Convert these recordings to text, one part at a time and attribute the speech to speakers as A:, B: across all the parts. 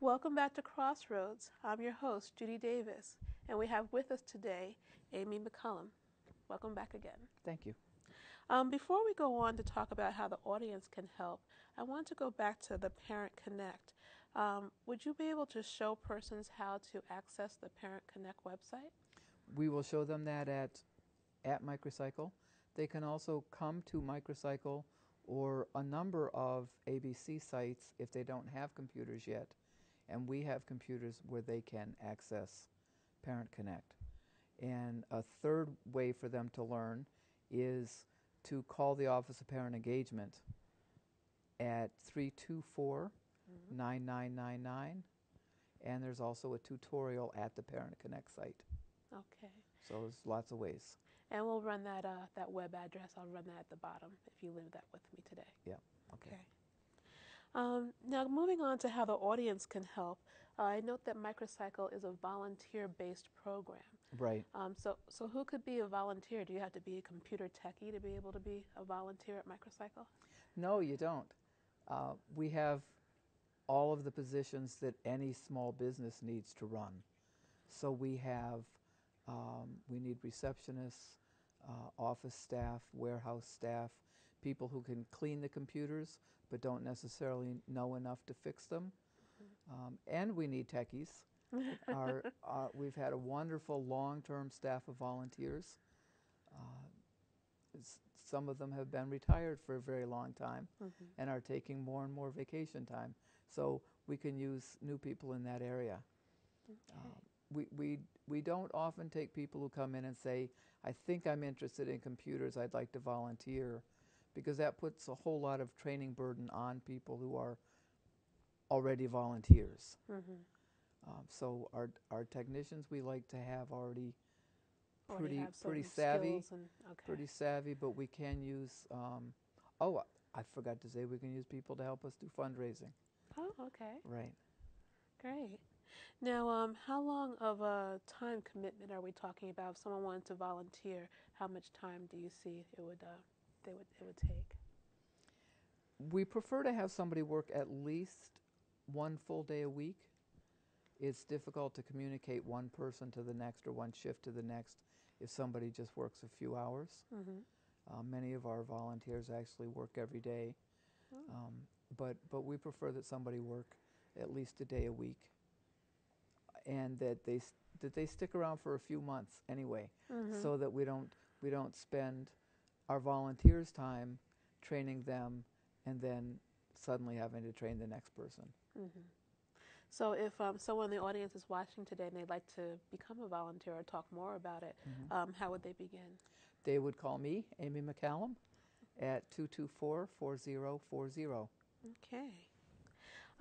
A: Welcome back to Crossroads. I'm your host, Judy Davis, and we have with us today Amy MacCallum. Welcome back again.
B: Thank you.
A: Before we go on to talk about how the audience can help, I want to go back to the Parent Connect. Would you be able to show persons how to access the Parent Connect website?
B: We will show them that at Micrecycle. They can also come to Micrecycle or a number of ABC sites if they don't have computers yet. And we have computers where they can access Parent Connect. And a third way for them to learn is to call the Office of Parent Engagement at 324-9999. And there's also a tutorial at the Parent Connect site.
A: Okay.
B: So there's lots of ways.
A: And we'll run that web address. I'll run that at the bottom if you leave that with me today.
B: Yeah. Okay.
A: Now, moving on to how the audience can help, I note that Micrecycle is a volunteer-based program.
B: Right.
A: So who could be a volunteer? Do you have to be a computer techie to be able to be a volunteer at Micrecycle?
B: No, you don't. We have all of the positions that any small business needs to run. So we need receptionists, office staff, warehouse staff, people who can clean the computers but don't necessarily know enough to fix them. And we need techies. We've had a wonderful long-term staff of volunteers. Some of them have been retired for a very long time and are taking more and more vacation time. So we can use new people in that area.
A: Okay.
B: We don't often take people who come in and say, I think I'm interested in computers, I'd like to volunteer, because that puts a whole lot of training burden on people who are already volunteers. So our technicians we like to have already pretty savvy, pretty savvy, but we can use, I forgot to say we can use people to help us do fundraising.
A: Oh, okay.
B: Right.
A: Great. Now, how long of a time commitment are we talking about? If someone wanted to volunteer, how much time do you see it would take?
B: We prefer to have somebody work at least one full day a week. It's difficult to communicate one person to the next or one shift to the next if somebody just works a few hours. Many of our volunteers actually work every day, but we prefer that somebody work at least a day a week, and that they stick around for a few months anyway, so that we don't spend our volunteers' time training them and then suddenly having to train the next person.
A: So if someone in the audience is watching today and they'd like to become a volunteer or talk more about it, how would they begin?
B: They would call me, Amy MacCallum, at 224-4040.
A: Okay.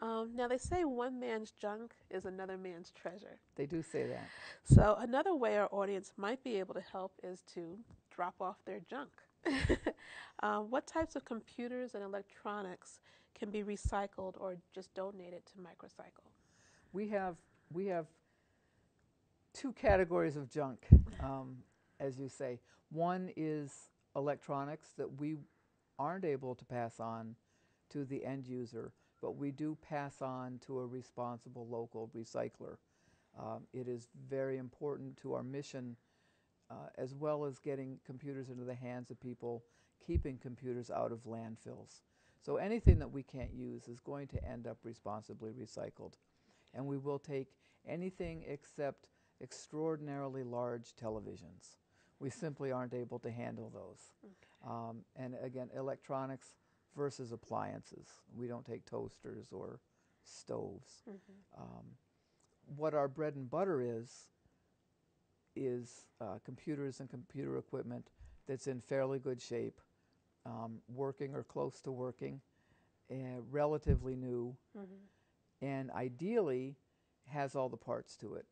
A: Now they say one man's junk is another man's treasure.
B: They do say that.
A: So another way our audience might be able to help is to drop off their junk. What types of computers and electronics can be recycled or just donated to Micrecycle?
B: We have two categories of junk, as you say. One is electronics that we aren't able to pass on to the end user, but we do pass on to a responsible local recycler. It is very important to our mission, as well as getting computers into the hands of people, keeping computers out of landfills. So anything that we can't use is going to end up responsibly recycled. And we will take anything except extraordinarily large televisions. We simply aren't able to handle those.
A: Okay.
B: And again, electronics versus appliances. We don't take toasters or stoves. What our bread and butter is computers and computer equipment that's in fairly good shape, working or close to working, relatively new, and ideally has all the parts to it.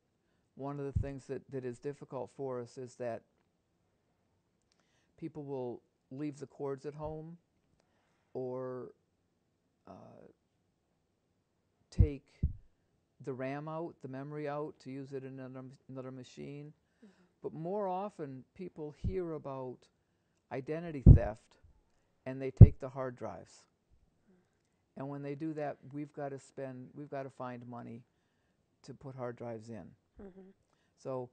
B: One of the things that is difficult for us is that people will leave the cords at home or take the RAM out, the memory out to use it in another machine. But more often people hear about identity theft and they take the hard drives. And when they do that, we've got to find money to put hard drives in.
A: Mm-hmm.
B: So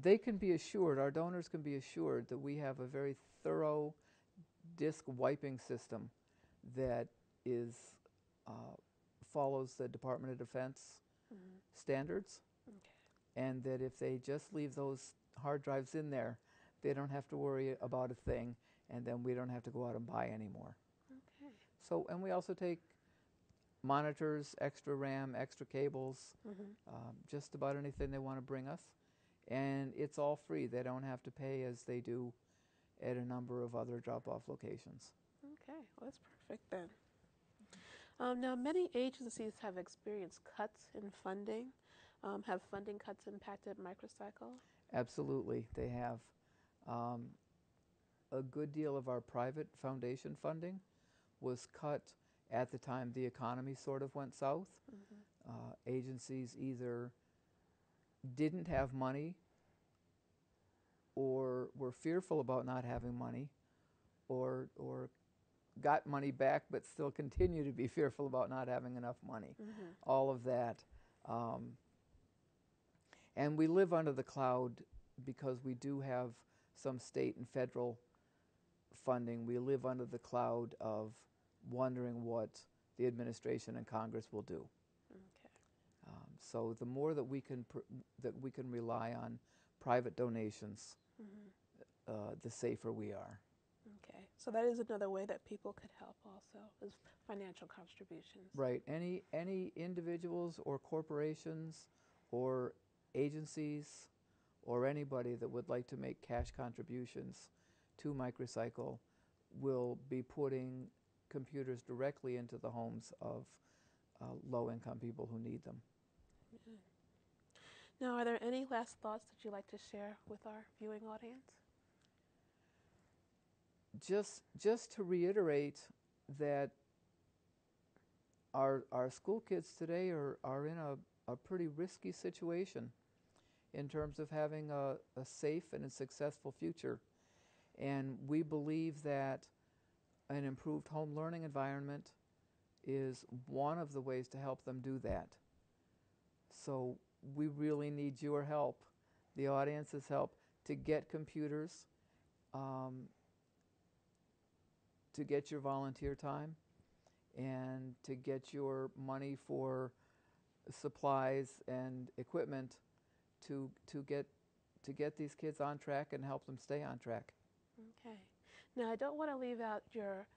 B: they can be assured, our donors can be assured that we have a very thorough disk wiping system that follows the Department of Defense
A: Mm-hmm.
B: standards,
A: Okay.
B: and that if they just leave those hard drives in there, they don't have to worry about a thing, and then we don't have to go out and buy anymore.
A: Okay.
B: So, and we also take monitors, extra RAM, extra cables,
A: Mm-hmm.
B: just about anything they want to bring us. And it's all free. They don't have to pay as they do at a number of other drop-off locations.
A: Okay, well, that's perfect then. Now, many agencies have experienced cuts in funding. Have funding cuts impacted Micrecycle?
B: Absolutely, they have. A good deal of our private foundation funding was cut at the time the economy sort of went south.
A: Mm-hmm.
B: Agencies either didn't have money or were fearful about not having money, or got money back but still continue to be fearful about not having enough money.
A: Mm-hmm.
B: All of that. And we live under the cloud because we do have some state and federal funding. We live under the cloud of wondering what the administration and Congress will do.
A: Okay.
B: So the more that we can rely on private donations,
A: Mm-hmm.
B: the safer we are.
A: Okay, so that is another way that people could help also, is financial contributions.
B: Right. Any individuals or corporations or agencies or anybody that would like to make cash contributions to Micrecycle will be putting computers directly into the homes of low-income people who need them.
A: Yeah. Now, are there any last thoughts that you'd like to share with our viewing audience?
B: Just to reiterate that our school kids today are in a pretty risky situation in terms of having a safe and a successful future. And we believe that an improved home learning environment is one of the ways to help them do that. So we really need your help, the audience's help, to get computers, to get your volunteer time, and to get your money for supplies and equipment to get these kids on track and help them stay on track.
A: Okay. Now, I don't want to leave out your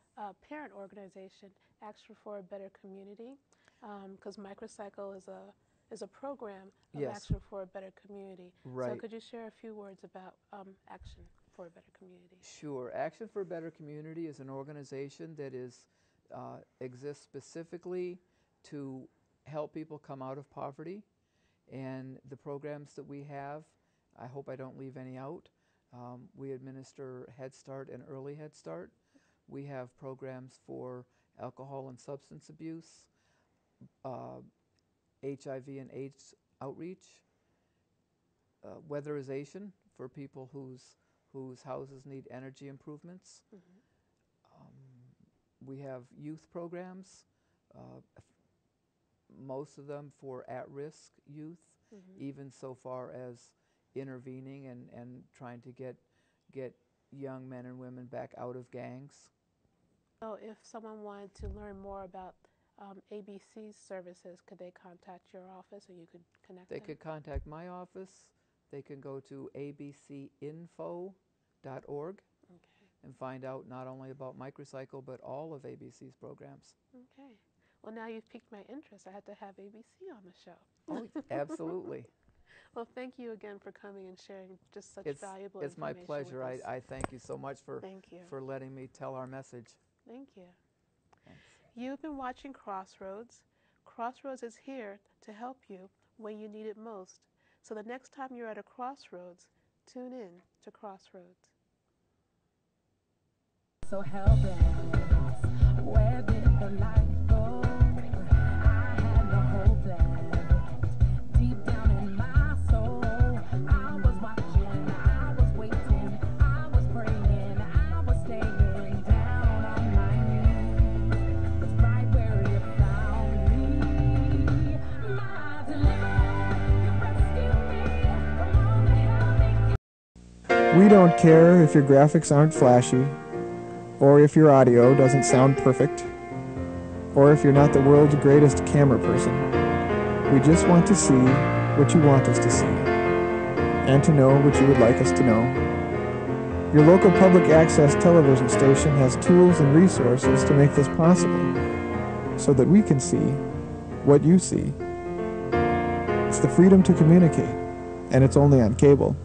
A: parent organization, Action for a Better Community, because Micrecycle is a program of
B: Yes.
A: Action for a Better Community.
B: Right.
A: So could you share a few words about Action for a Better Community?
B: Sure. Action for a Better Community is an organization that exists specifically to help people come out of poverty. And the programs that we have, I hope I don't leave any out. We administer Head Start and Early Head Start. We have programs for alcohol and substance abuse, HIV and AIDS outreach, weatherization for people whose houses need energy improvements.
A: Mm-hmm.
B: We have youth programs, most of them for at-risk youth,
A: Mm-hmm.
B: even so far as intervening and trying to get young men and women back out of gangs.
A: So if someone wanted to learn more about ABC's services, could they contact your office or you could connect
B: They
A: them?
B: could contact my office. They can go to abcinfo.org
A: Okay.
B: and find out not only about Micrecycle but all of ABC's programs.
A: Okay. Well, now you've piqued my interest. I had to have ABC on the show.
B: Oh, absolutely.
A: Well, thank you again for coming and sharing just such valuable
B: It's my
A: information
B: pleasure.
A: with us.
B: I thank you so much
A: Thank you.
B: for letting me tell our message.
A: Thank you.
B: Thanks.
A: You've been watching Crossroads. Crossroads is here to help you when you need it most. So the next time you're at a crossroads, tune in to Crossroads.
C: So helpless, where did the light go? I had the hope that deep down in my soul, I was watching, I was waiting, I was praying, I was staying down on my knees. It's right where
D: We don't care if your graphics aren't flashy, or if your audio doesn't sound perfect, or if you're not the world's greatest camera person. We just want to see what you want us to see, and to know what you would like us to know. Your local public access television station has tools and resources to make this possible, so that we can see what you see. It's the freedom to communicate, and it's only on cable.